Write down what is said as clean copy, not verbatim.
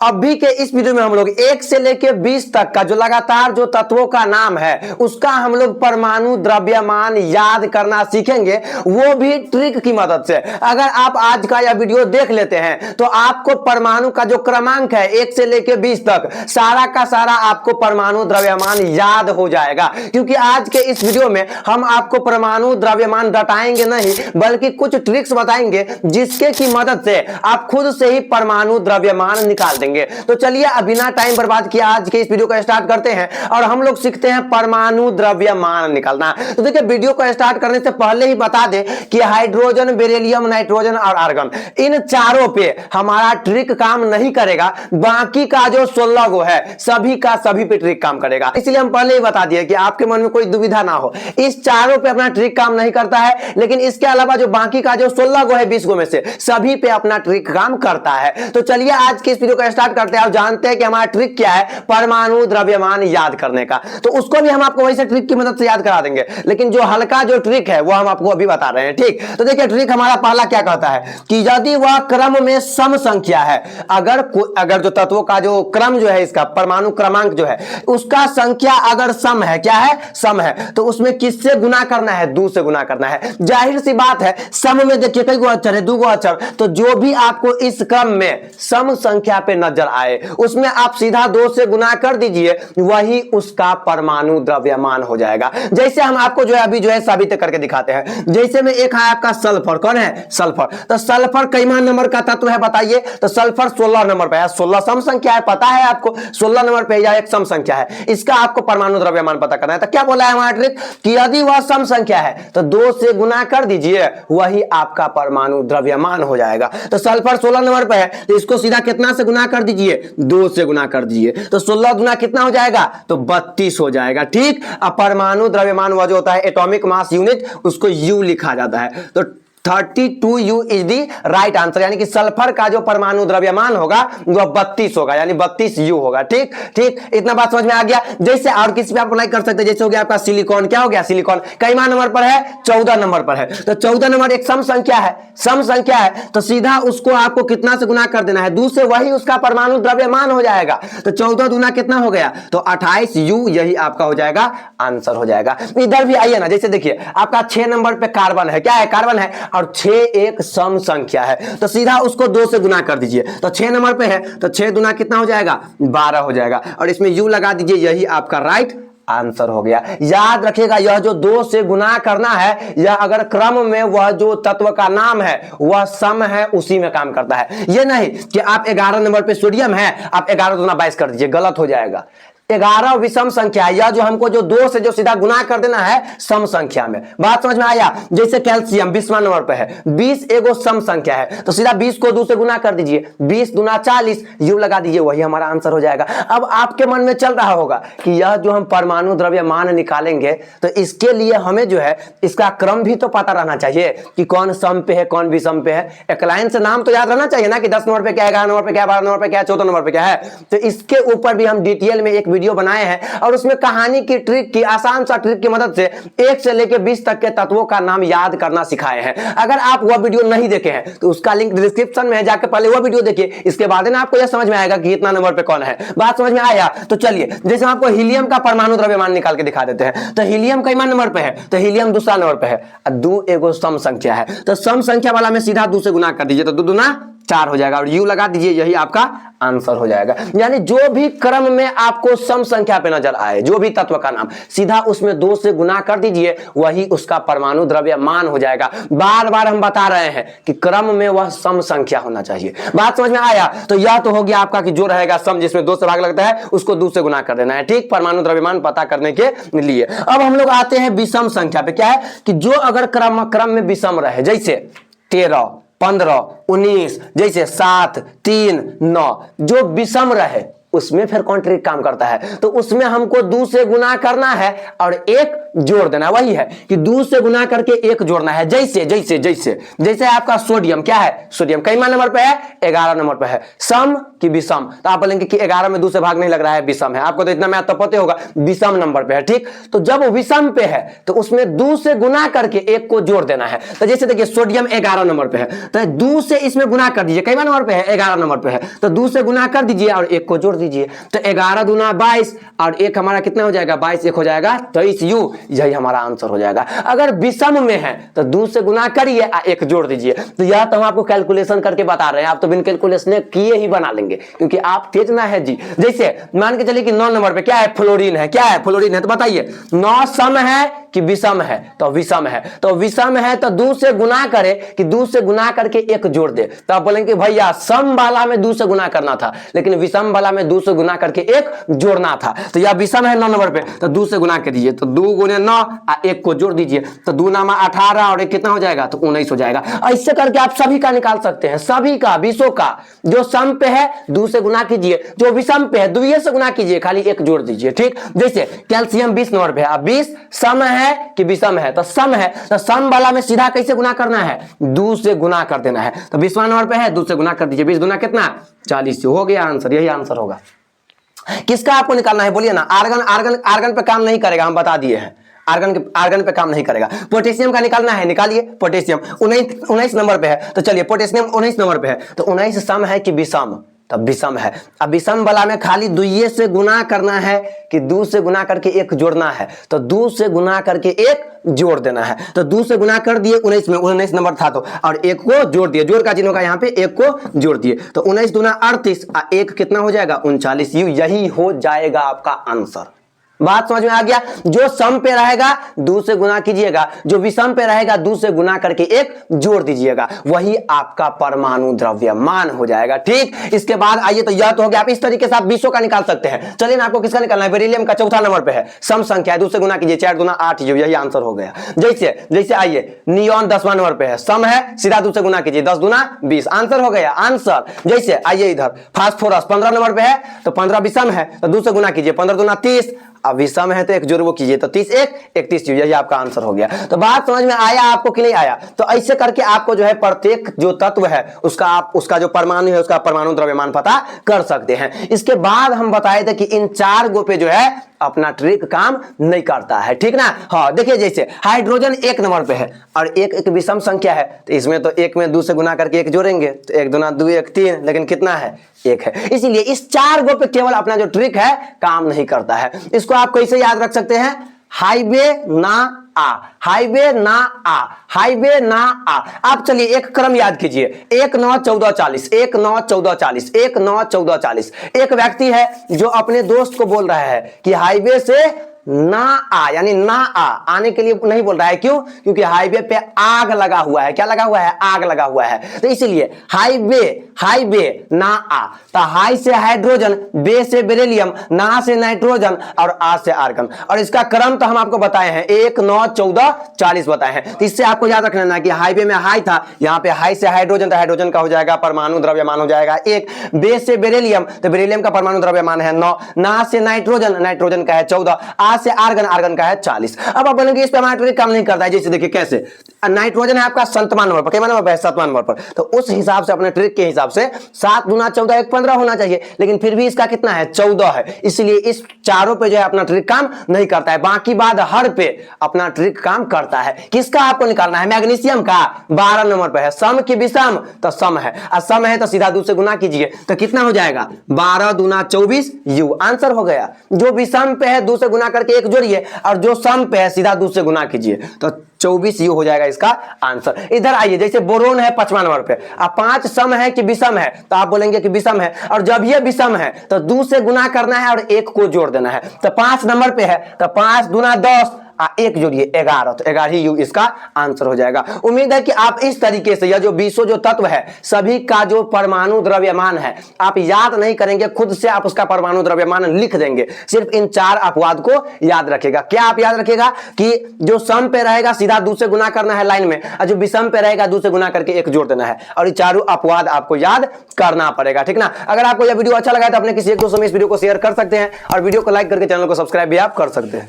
अभी के इस वीडियो में हम लोग 1 से लेकर 20 तक का जो लगातार जो तत्वों का नाम है उसका हम लोग परमाणु द्रव्यमान याद करना सीखेंगे, वो भी ट्रिक की मदद से। अगर आप आज का यह वीडियो देख लेते हैं तो आपको परमाणु का जो क्रमांक है 1 से लेकर 20 तक सारा का सारा आपको परमाणु द्रव्यमान याद हो जाएगा। क्योंकि आज के इस वीडियो में हम आपको परमाणु द्रव्यमान रटाएंगे नहीं बल्कि कुछ ट्रिक्स बताएंगे जिसके की मदद से आप खुद से ही परमाणु द्रव्यमान निकाल देंगे। तो चलिए अब बिना टाइम बर्बाद किए आज के इस वीडियो को स्टार्ट करते हैं और हम लोग सीखते हैं परमाणु द्रव्यमान निकालना। तो देखिए वीडियो को स्टार्ट करने से पहले ही बता दें कि हाइड्रोजन, बेरिलियम, नाइट्रोजन और आर्गन इन चारों पे हमारा ट्रिक काम नहीं करेगा। बाकी का जो 16 गो है सभी का सभी पे ट्रिक काम करेगा। इसलिए हम पहले ही बता दिए कि आपके मन में कोई दुविधा ना हो। इस चारों पे अपना ट्रिक काम नहीं करता है, लेकिन इसके अलावा जो बाकी का जो 16 गो है 20 गो में से सभी पे अपना ट्रिक काम करता है। तो चलिए आज के इस वीडियो को स्टार्ट करते हैं और जानते हैं कि हमारा ट्रिक क्या है परमाणु द्रव्यमान याद करने का। तो उसको भी हम आपको वैसे ट्रिक की मदद से याद करा देंगे, लेकिन जो हल्का जो ट्रिक है वो हम आपको अभी बता रहे हैं। ठीक, तो देखिए ट्रिक हमारा पहला क्या कहता है कि यदि वह क्रम में सम संख्या है, अगर जो तत्वों का जो क्रम जो है इसका परमाणु क्रमांक जो है उसका संख्या अगर सम है, क्या है, सम है, तो उसमें किससे गुना करना है, 2 से गुना करना है। जाहिर सी बात है सम में देखिए कई गो अक्षर है, 2 गो अक्षर, तो जो भी आपको इस क्रम में सम संख्या पे नजर आए उसमें आप सीधा 2 से गुना कर दीजिए, वही उसका परमाणु द्रव्यमान हो जाएगा। जैसे हम आपको जो है अभी जो है साबित करके दिखाते हैं। जैसे में एक है आपका सल्फर, कौन है, सल्फर। तो सल्फर कैमा नंबर का तत्व है बताइए, तो सल्फर 16 नंबर पे है। 16 सम संख्या है, पता है आपको 16 नंबर पे या एक सम संख्या है, इसका आपको परमाणु द्रव्यमान पता करना है। तो क्या बोला है हमारा ट्रिक कि यदि वह सम संख्या है तो 2 से गुना कर दीजिए, वही आपका परमाणु द्रव्यमान हो जाएगा। तो सल्फर 16 नंबर पे है तो इसको सीधा कितना से गुना कर दीजिए, 2 से गुना कर दीजिए, तो 16 गुना कितना हो जाएगा, तो 32 हो जाएगा। ठीक, अब परमाणु द्रव्यमान वह जो होता है एटॉमिक मास यूनिट, उसको यू लिखा जाता है। तो 32U is the right answer, यानी कि सल्फर का जो परमाणु द्रव्यमान होगा वह 32 होगा, यानी 32U होगा। ठीक ठीक, इतना बात समझ में आ गया। जैसे और किसी पे आप अप्लाई कर सकते हैं, जैसे हो गया आपका सिलिकॉन, क्या हो गया, सिलिकॉन कैमा नंबर पर है, 14 नंबर पर है। तो 14 नंबर एक सम संख्या है, सम संख्या है, तो सीधा उसको आपको कितना से गुना कर देना है, 2 से, वही उसका परमाणु द्रव्यमान हो जाएगा। तो 14 दूना कितना हो गया, तो 28U, यही आपका हो जाएगा आंसर हो जाएगा। इधर भी आइए ना, जैसे देखिए आपका 6 नंबर पे कार्बन है, क्या है, कार्बन है, और 6 एक सम संख्या है, तो सीधा उसको 2 से गुना कर दीजिए। तो 6 नंबर पे है तो 6 दूना कितना हो जाएगा, 12 हो जाएगा, और इसमें यू लगा दीजिए, यही आपका राइट आंसर हो गया। याद रखिएगा यह जो 2 से गुना करना है, यह अगर क्रम में वह जो तत्व का नाम है वह सम है उसी में काम करता है। यह नहीं कि आप 11 नंबर पे सोडियम है, आप 11 दूना 22 कर दीजिए, गलत हो जाएगा। 11 विषम संख्या है, यह जो हमको जो 2 से जो सीधा गुना कर देना है सम संख्या में। बात समझ में आया। जैसे कैल्शियम 20वां नंबर पे है, 20 एगो सम संख्या है, तो सीधा 20 को 2 से गुना कर दीजिए, 20 दूना 40, यू लगा दीजिए, वही हमारा आंसर हो जाएगा। अब आपके मन में चल रहा होगा कि यह जो हम परमाणु द्रव्यमान निकालेंगे तो इसके लिए हमें जो है इसका क्रम भी तो पता रहना चाहिए कि कौन सम पे है कौन विषम पे है। एक लाइन से नाम तो याद रहना चाहिए ना कि 10 नंबर पे क्या है, 11 नंबर पे क्या है, 12 नंबर पे क्या है, 14 नंबर पे क्या है। तो इसके ऊपर भी हम डिटेल में एक वीडियो बनाए हैं और उसमें कहानी की ट्रिक की आसान सा ट्रिक की मदद से 1 से लेकर 20 तक के तत्वों का नाम याद करना सिखाए हैं। अगर आप वह वीडियो नहीं देखे हैं तो उसका लिंक डिस्क्रिप्शन में है, जाकर पहले वह वीडियो देखिए, इसके बाद ना आपको यह समझ में आएगा कि इतना नंबर पे कौन है। बात समझ में आया। तो चलिए जैसे हम आपको हीलियम का परमाणु द्रव्यमान निकाल के दिखा देते हैं। तो हीलियम कैमा नंबर पे है, तो हीलियम दूसरा नंबर पे है, 2 एगो सम संख्या है, तो सम संख्या वाला में सीधा 2 से गुना कर दीजिए, तो 2 दूना 4 हो जाएगा, और यू लगा दीजिए, यही आपका आंसर हो जाएगा। यानी जो भी क्रम में आपको सम संख्या पे नजर आए, जो भी तत्व का नाम, सीधा उसमें 2 से गुना कर दीजिए, वही उसका परमाणु द्रव्यमान हो जाएगा। बार बार हम बता रहे हैं कि क्रम में वह सम संख्या होना चाहिए। बात समझ में आया। तो यह तो हो गया आपका कि जो रहेगा सम, जिसमें 2 से भाग लगता है उसको 2 से गुना कर देना है। ठीक, परमाणु द्रव्यमान पता करने के लिए। अब हम लोग आते हैं विषम संख्या पे। क्या है कि जो अगर क्रम में विषम रहे, जैसे 13, 15, 19, जैसे 7, 3, 9, जो विषम रहे, उसमें फिर कौन ट्रिक काम करता है, तो उसमें हमको 2 से गुना करना है और 1 जोड़ देना। वही है कि 2 से गुना करके 1 जोड़ना है। जैसे जैसे जैसे जैसे आपका सोडियम, क्या है सोडियम, कईमा नंबर पे है, 11 नंबर पे है, सम कि विषम, तो आप बोलेंगे कि 11 में 2 से भाग नहीं लग रहा है, विषम है। आपको तो इतना मैथ तो पता होगा, विषम नंबर पे है, ठीक। तो जब विषम पे है तो उसमें 2 से गुना करके 1 को जोड़ देना है। तो जैसे देखिए सोडियम 11 नंबर पे है, तो 2 से इसमें गुना कर दीजिए, कईमा नंबर पे है, 11 नंबर पे है, तो 2 से गुना कर दीजिए और 1 को जोड़ दीजिए। तो 11 दूना 22 और 1 हमारा कितना हो जाएगा, 22 1 हो जाएगा 23 यू, यही हमारा आंसर हो जाएगा। अगर विषम में है तो 2 से गुना करिए और 1 जोड़ दीजिए। तो यह तो हम आपको कैलकुलेशन करके बता रहे हैं, आप तो बिन कैलकुलेशन किए ही बना लेंगे क्योंकि आप तेज ना है जी। जैसे मान के चलिए कि 9 नंबर पे क्या है, फ्लोरीन है, क्या है फ्लोरीन है, तो बताइए 9 सम है कि विषम है, तो विषम है, तो विषम है तो 2 से गुना करे कि 2 से गुना करके 1 जोड़ दे। तो आप बोलेंगे भैया सम वाला में 2 से गुना करना था लेकिन विषम वाला में 2 से गुना करके 1 जोड़ना था। तो यह विषम है 9 नंबर पे, तो 2 से गुना कर दीजिए, तो 2 गुने 9 और 1 को जोड़ दीजिए, तो 2 नामा 18 और 1 कितना हो जाएगा, तो 19 हो जाएगा। ऐसे करके आप सभी का निकाल सकते हैं, सभी का, विषों का। जो सम पे है 2 से गुना कीजिए, जो विषम पे है 2 से गुना कीजिए, खाली 1 जोड़ दीजिए, ठीक। जैसे कैल्शियम 20 नंबर पे है, अब 20 सम है कि विषम है, तो सम है, तो सम वाला में सीधा कैसे गुना करना है, 2 से गुना कर देना है। तो 20वां नंबर पे है, 2 से गुना कर दीजिए, 20 गुना कितना 40 हो गया आंसर, यही आंसर होगा। किसका आपको निकालना है बोलिए ना। आर्गन आर्गन आर्गन पे काम नहीं करेगा, हम बता दिए हैं, आर्गन पे काम नहीं करेगा। पोटेशियम का निकालना है, निकालिए। पोटेशियम 19 नंबर पे है, तो चलिए पोटेशियम 19 नंबर पे है, तो 19 सम है कि विषम, तब विषम है। अब विषम वाला में खाली 2 से गुना करना है कि 2 से गुना करके 1 जोड़ना है, तो 2 से गुना करके 1 जोड़ देना है। तो 2 से गुना कर दिए 19 में, 19 नंबर था तो, और 1 को जोड़ दिए, जोड़ का चिन्ह होगा यहाँ पे, 1 को जोड़ दिए, तो 19 दूना 38 और 1 कितना हो जाएगा 39 यू, यही हो जाएगा आपका आंसर। बात समझ में आ गया। जो सम पे रहेगा 2 से गुना कीजिएगा, जो विषम पे रहेगा 2 से गुना करके 1 जोड़ दीजिएगा, वही आपका परमाणु द्रव्यमान हो जाएगा, ठीक। इसके बाद आइए, तो यह तो हो गया। आप इस तरीके से आप विषों का निकाल सकते हैं। चलिए ना, आपको किसका निकालना है, बेरिलियम का, 4 नंबर पे है, सम संख्या है, 2 से गुना कीजिए, 4 दूना 8 यही आंसर हो गया। जैसे जैसे आइए नियॉन 10वां नंबर पे है, सम है, सीधा 2 से गुना कीजिए, 10 दूना 20 आंसर हो गया आंसर। जैसे आइए इधर फास्फोरस 15 नंबर पे है, तो 15 विषम है, तो 2 से गुना कीजिए, 15 दूना 30, अब विषम है तो 1 जोड़ वो कीजिए, तो 30 1 31 यही आपका आंसर हो गया। तो बात समझ में आया आपको कि नहीं आया। तो ऐसे करके आपको जो है प्रत्येक जो तत्व है उसका जो परमाणु है उसका परमाणु द्रव्यमान पता कर सकते हैं। इसके बाद हम बताए थे कि इन 4 गो पे जो है अपना ट्रिक काम नहीं करता है, ठीक ना। हाँ देखिए, जैसे हाइड्रोजन 1 नंबर पे है और एक विषम संख्या है, तो इसमें तो 1 में 2 से गुना करके 1 जोड़ेंगे, तो 1 दूना 2 1 3, लेकिन कितना है 1 है। इसीलिए इस 4 गो पे केवल अपना जो ट्रिक है काम नहीं करता है। इसको आप कैसे याद रख सकते हैं, हाईवे ना आ, हाईवे ना आ, हाईवे ना आ। आप चलिए एक क्रम याद कीजिए, 1 9 14 40, 1 9 14 40, 1 9 14 40। एक व्यक्ति है जो अपने दोस्त को बोल रहा है कि हाईवे से ना आ, यानी ना आने के लिए नहीं बोल रहा है। क्यों? क्योंकि हाईवे पे आग लगा हुआ है। क्या लगा हुआ है? आग लगा हुआ है। तो इसलिए हाईवे ना आ, तो हाई से हाइड्रोजन, बे से बेरिलियम, ना से नाइट्रोजन और आ से आर्गन। और इसका क्रम तो हम आपको बताए हैं, 1 9 14 40 बताए हैं। तो इससे आपको याद रखना है कि हाईवे में हाई था, यहाँ पे हाई से हाइड्रोजन, तो हाइड्रोजन का हो जाएगा परमाणु द्रव्यमान हो जाएगा 1। बे से बेरिलियम, तो बेरिलियम का परमाणु द्रव्यमान है 9। ना से नाइट्रोजन, नाइट्रोजन का है 14। आ से आर्गन, आर्गन का है 40। अब आप बोलेंगे इस पे हमारा ट्रिक काम नहीं करता है। जैसे देखिए कैसे, नाइट्रोजन है आपका 7वां नंबर पर, कितना नंबर पर? 7वां नंबर पर। तो उस हिसाब से अपने ट्रिक के हिसाब से 7 गुना 14 1 15 होना चाहिए, लेकिन फिर भी इसका कितना है? 14 है। इसलिए इस चारों पे जो है अपना ट्रिक काम नहीं करता है। बाकी बाद हर पे अपना ट्रिक काम करता है। किसका आपको निकालना है? मैग्नीशियम का 12 नंबर पे है, सम की विषम, तो सम है, और सम है तो सीधा 2 से गुना कीजिए, तो कितना हो जाएगा? 12 दूना 24 यू, आंसर हो गया। जो विषम पे है 2 से गुना करके 1 जोड़िए, और जो सम पे है सीधा 2 से गुना कीजिए, तो 24 यू हो जाएगा इसका आंसर। इधर आइए, जैसे बोरोन है 5वां नंबर पे, अब 5 सम है कि विषम है? तो आप बोलेंगे कि विषम है, और जब ये विषम है तो 2 से गुना करना है और 1 को जोड़ देना है। तो 5 नंबर पे है, तो 5 दूना 10 1 जोड़िए 11, तो 11 ही युग इसका आंसर हो जाएगा। उम्मीद है कि आप इस तरीके से यह जो 20 जो तत्व है सभी का जो परमाणु द्रव्यमान है आप याद नहीं करेंगे, खुद से आप उसका परमाणु द्रव्यमान लिख देंगे। सिर्फ इन 4 अपवाद को याद रखेगा। क्या आप याद रखेगा कि जो सम पे रहेगा सीधा 2 से गुना करना है लाइन में, और जो विषम पे रहेगा 2 से गुना करके 1 जोड़ देना है, और ये चारों अपवाद आपको याद करना पड़ेगा, ठीक ना। अगर आपको यह वीडियो अच्छा लगा है तो अपने किसी एक दोस्त में इस वीडियो को शेयर कर सकते हैं, और वीडियो को लाइक करके चैनल को सब्सक्राइब भी आप कर सकते हैं।